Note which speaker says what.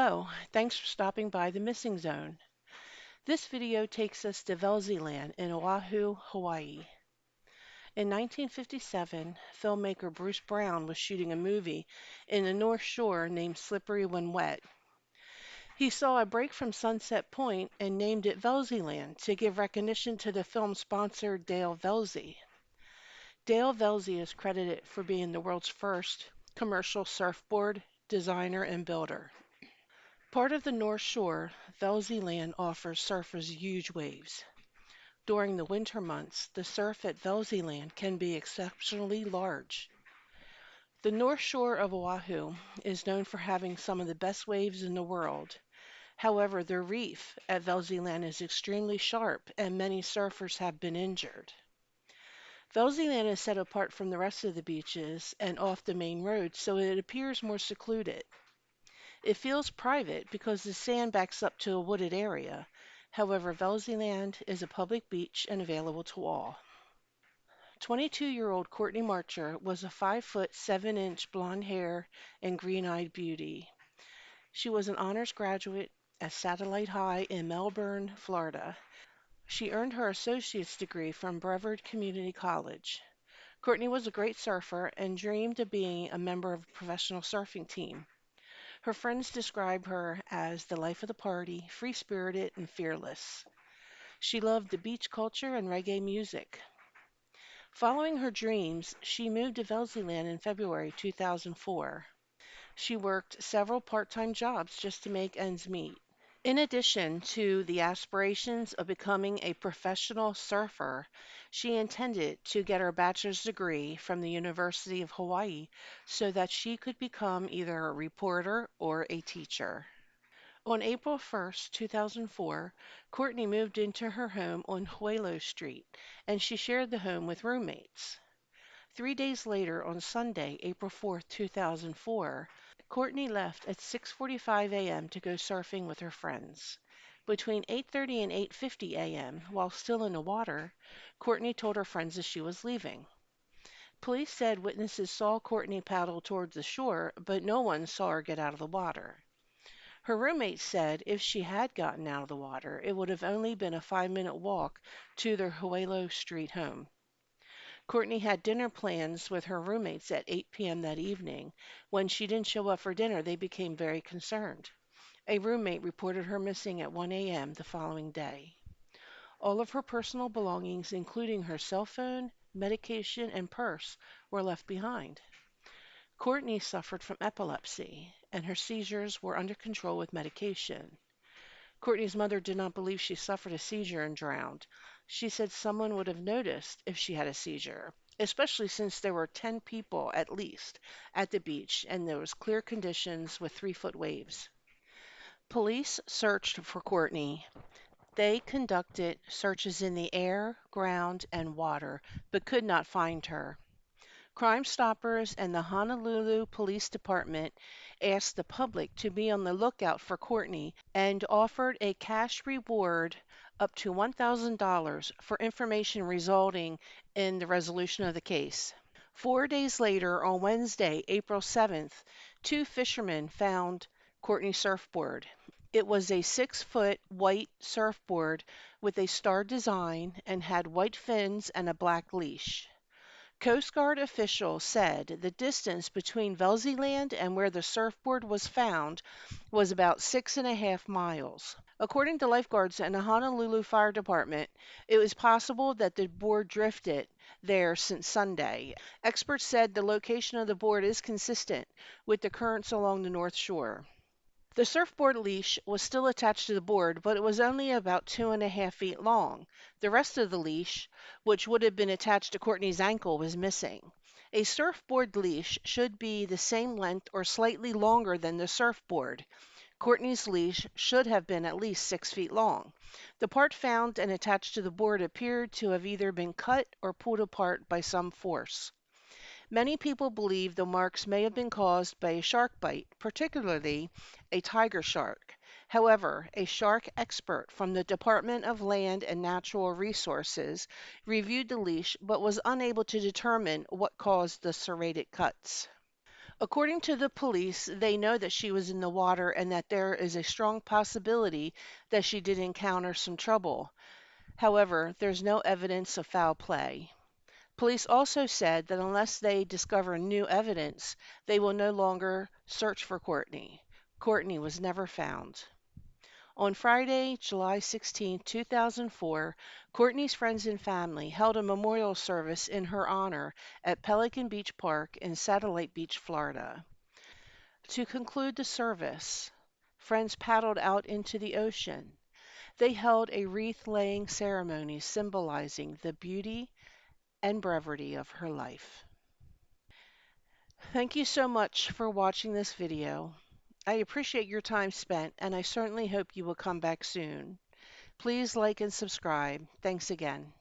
Speaker 1: Hello, thanks for stopping by the Missing Zone. This video takes us to Velzy Land in Oahu, Hawaii. In 1957, filmmaker Bruce Brown was shooting a movie in the North Shore named Slippery When Wet. He saw a break from Sunset Point and named it Velzy Land to give recognition to the film sponsor Dale Velzy. Dale Velzy is credited for being the world's first commercial surfboard designer and builder. Part of the North Shore, Velzy Land offers surfers huge waves. During the winter months, the surf at Velzy Land can be exceptionally large. The North Shore of Oahu is known for having some of the best waves in the world. However, the reef at Velzy Land is extremely sharp and many surfers have been injured. Velzy Land is set apart from the rest of the beaches and off the main road, so it appears more secluded. It feels private because the sand backs up to a wooded area. However, Velzy Land is a public beach and available to all. 22-year-old Courtney Marcher was a 5 foot 7 inch blonde hair and green-eyed beauty. She was an honors graduate at Satellite High in Melbourne, Florida. She earned her associate's degree from Brevard Community College. Courtney was a great surfer and dreamed of being a member of a professional surfing team. Her friends describe her as the life of the party, free-spirited and fearless. She loved the beach culture and reggae music. Following her dreams, she moved to Velzyland in February 2004. She worked several part-time jobs just to make ends meet. In addition to the aspirations of becoming a professional surfer, she intended to get her bachelor's degree from the University of Hawaii so that she could become either a reporter or a teacher. On April 1st, 2004, Courtney moved into her home on Huelo Street, and she shared the home with roommates. 3 days later, on Sunday, April 4th, 2004, Courtney left at 6:45 a.m. to go surfing with her friends. Between 8:30 and 8:50 a.m., while still in the water, Courtney told her friends that she was leaving. Police said witnesses saw Courtney paddle towards the shore, but no one saw her get out of the water. Her roommate said if she had gotten out of the water, it would have only been a 5-minute walk to their Huelo Street home. Courtney had dinner plans with her roommates at 8 p.m. that evening. When she didn't show up for dinner, they became very concerned. A roommate reported her missing at 1 a.m. the following day. All of her personal belongings, including her cell phone, medication, and purse, were left behind. Courtney suffered from epilepsy, and her seizures were under control with medication. Courtney's mother did not believe she suffered a seizure and drowned. She said someone would have noticed if she had a seizure, especially since there were 10 people at least at the beach and there was clear conditions with 3 foot waves. Police searched for Courtney. They conducted searches in the air, ground, and water, but could not find her. Crime Stoppers and the Honolulu Police Department asked the public to be on the lookout for Courtney and offered a cash reward up to $1,000 for information resulting in the resolution of the case. 4 days later, on Wednesday, April 7th, two fishermen found Courtney's surfboard. It was a 6 foot white surfboard with a star design and had white fins and a black leash. Coast Guard officials said the distance between Velzy Land and where the surfboard was found was about 6.5 miles. According to lifeguards and the Honolulu Fire Department, it was possible that the board drifted there since Sunday. Experts said the location of the board is consistent with the currents along the North Shore. The surfboard leash was still attached to the board, but it was only about 2.5 feet long. The rest of the leash, which would have been attached to Courtney's ankle, was missing. A surfboard leash should be the same length or slightly longer than the surfboard. Courtney's leash should have been at least 6 feet long. The part found and attached to the board appeared to have either been cut or pulled apart by some force. Many people believe the marks may have been caused by a shark bite, particularly a tiger shark. However, a shark expert from the Department of Land and Natural Resources reviewed the leash but was unable to determine what caused the serrated cuts. According to the police, they know that she was in the water and that there is a strong possibility that she did encounter some trouble. However, there's no evidence of foul play. Police also said that unless they discover new evidence, they will no longer search for Courtney. Courtney was never found. On Friday, July 16, 2004, Courtney's friends and family held a memorial service in her honor at Pelican Beach Park in Satellite Beach, Florida. To conclude the service, friends paddled out into the ocean. They held a wreath laying ceremony symbolizing the beauty and brevity of her life. Thank you so much for watching this video. I appreciate your time spent, and I certainly hope you will come back soon. Please like and subscribe. Thanks again.